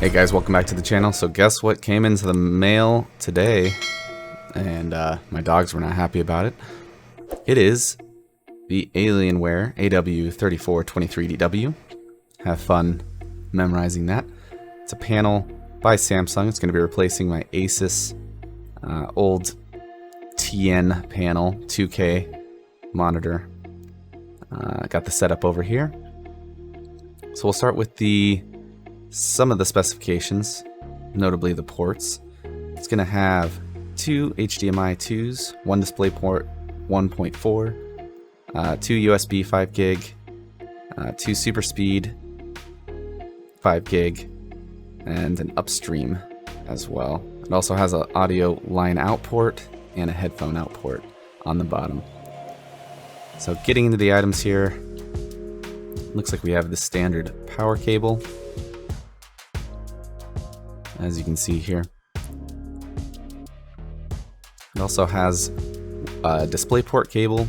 Hey guys, welcome back to the channel. So guess what came into the mail today? And my dogs were not happy about it. It is the Alienware AW3423DW. Have fun memorizing that. It's a panel by Samsung. It's going to be replacing my Asus old TN panel 2K monitor. Got the setup over here. So we'll start with some of the specifications, notably the ports. It's going to have two HDMI 2s, one DisplayPort 1.4, two USB 5 gig, two super speed 5 gig, and an upstream as well. It also has an audio line out port and a headphone out port on the bottom. So getting into the items here, looks like we have the standard power cable, as you can see here. It also has a DisplayPort cable,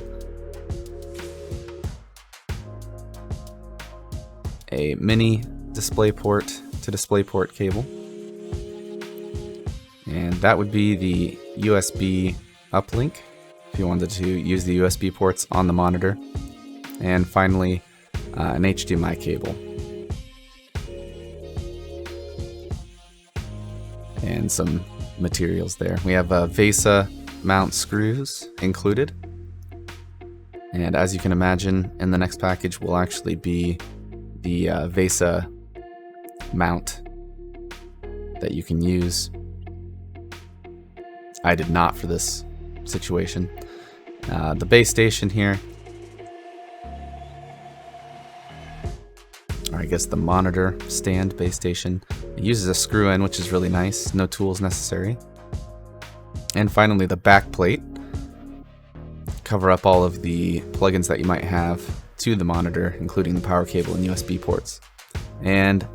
a mini DisplayPort to DisplayPort cable, and that would be the USB uplink if you wanted to use the USB ports on the monitor, and finally an HDMI cable. And some materials there. We have VESA mount screws included. And as you can imagine, in the next package will actually be the VESA mount that you can use. I did not for this situation. The base station here, or I guess the monitor stand base station. It uses a screw in, which is really nice. No tools necessary. And finally, the back plate. Cover up all of the plugins that you might have to the monitor, including the power cable and USB ports. And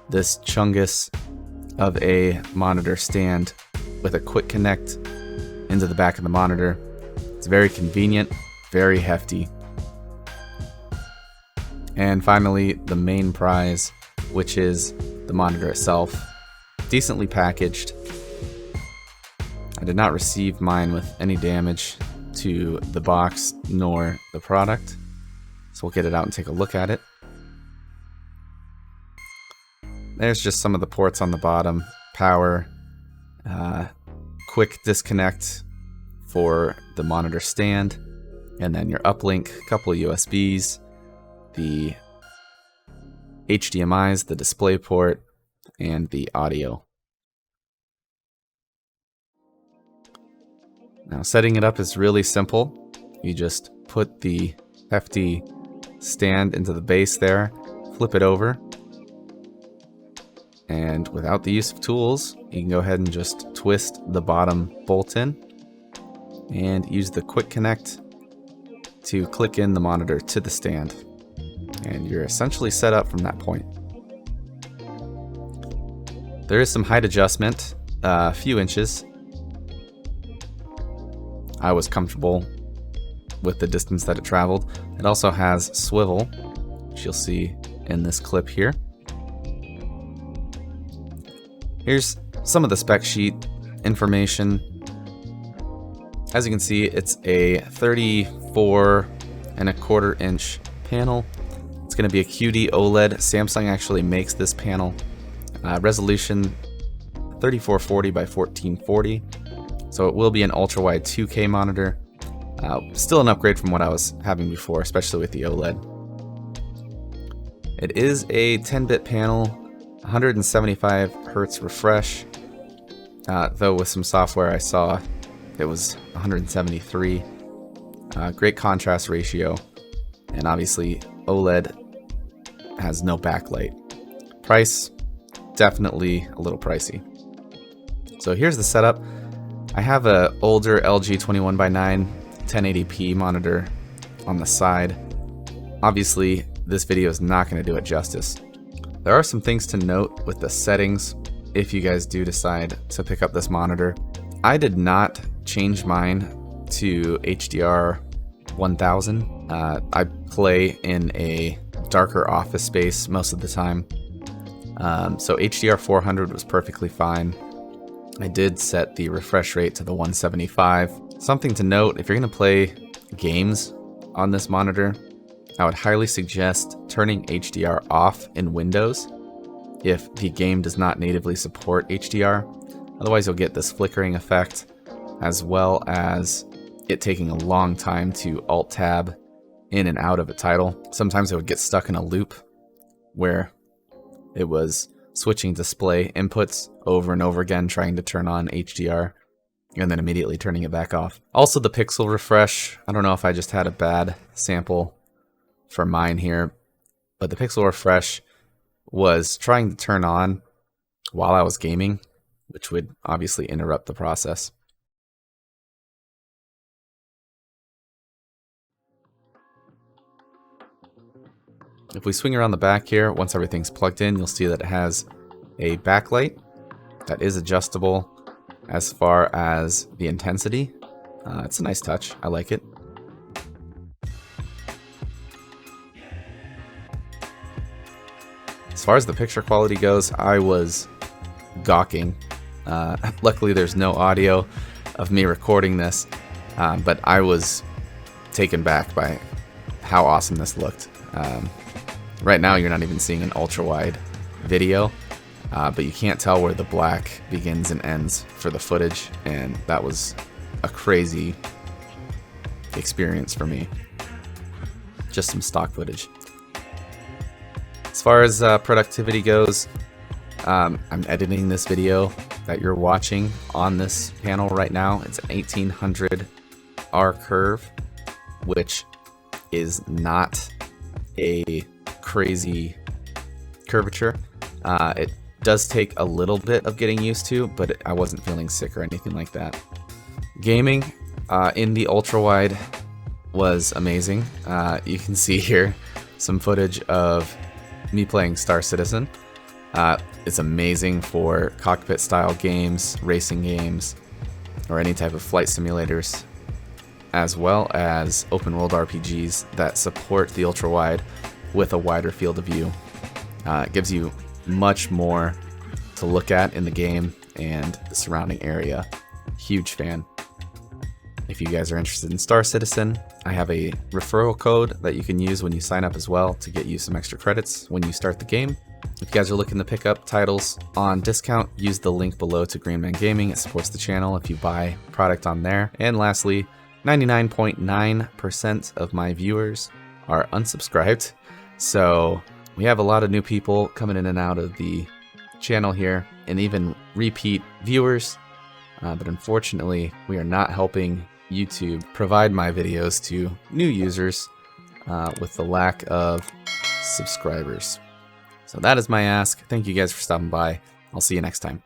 this chungus of a monitor stand with a quick connect into the back of the monitor. It's very convenient, very hefty. And finally, the main prize, which is the monitor itself. Decently packaged. I did not receive mine with any damage to the box nor the product. So we'll get it out and take a look at it. There's just some of the ports on the bottom. Power, quick disconnect for the monitor stand, and then your uplink, a couple of USBs, the HDMIs, the DisplayPort, and the audio. Now setting it up is really simple. You just put the hefty stand into the base there, flip it over, and without the use of tools, you can go ahead and just twist the bottom bolt in and use the quick connect to click in the monitor to the stand. And you're essentially set up from that point. There is some height adjustment, a few inches. I was comfortable with the distance that it traveled. It also has swivel, which you'll see in this clip here. Here's some of the spec sheet information. As you can see, it's a 34.25 inch panel. It's going to be a QD OLED. Samsung actually makes this panel. Resolution 3440 by 1440. So it will be an ultra-wide 2K monitor. Still an upgrade from what I was having before, especially with the OLED. It is a 10-bit panel, 175 Hz refresh. Though with some software I saw it was 173. Great contrast ratio. And obviously OLED has no backlight. Price, definitely a little pricey. So here's the setup. I have an older LG 21:9 1080p monitor on the side. Obviously this video is not going to do it justice. There are some things to note with the settings if you guys do decide to pick up this monitor. I did not change mine to HDR 1000. I play in a darker office space most of the time. So HDR 400 was perfectly fine. I did set the refresh rate to the 175. Something to note, if you're going to play games on this monitor, I would highly suggest turning HDR off in Windows if the game does not natively support HDR. Otherwise you'll get this flickering effect, as well as it taking a long time to Alt-Tab in and out of a title. Sometimes it would get stuck in a loop where it was switching display inputs over and over again, trying to turn on HDR, and then immediately turning it back off. Also the pixel refresh, I don't know if I just had a bad sample for mine here, but the pixel refresh was trying to turn on while I was gaming, which would obviously interrupt the process. If we swing around the back here, once everything's plugged in, you'll see that it has a backlight that is adjustable as far as the intensity. It's a nice touch. I like it. As far as the picture quality goes, I was gawking. Luckily, there's no audio of me recording this, but I was taken back by how awesome this looked. Right now, you're not even seeing an ultra-wide video, but you can't tell where the black begins and ends for the footage, and that was a crazy experience for me. Just some stock footage. As far as productivity goes, I'm editing this video that you're watching on this panel right now. It's an 1800 R curve, which is not a crazy curvature. It does take a little bit of getting used to, but I wasn't feeling sick or anything like that. Gaming in the ultra wide was amazing. You can see here some footage of me playing Star Citizen. It's amazing for cockpit style games, racing games, or any type of flight simulators, as well as open world RPGs that support the ultra wide with a wider field of view. It gives you much more to look at in the game and the surrounding area. Huge fan. If you guys are interested in Star Citizen, I have a referral code that you can use when you sign up as well to get you some extra credits when you start the game. If you guys are looking to pick up titles on discount, use the link below to Green Man Gaming. It supports the channel if you buy product on there. And lastly, 99.9% of my viewers are unsubscribed. So we have a lot of new people coming in and out of the channel here, and even repeat viewers. But unfortunately, we are not helping YouTube provide my videos to new users with the lack of subscribers. So that is my ask. Thank you guys for stopping by. I'll see you next time.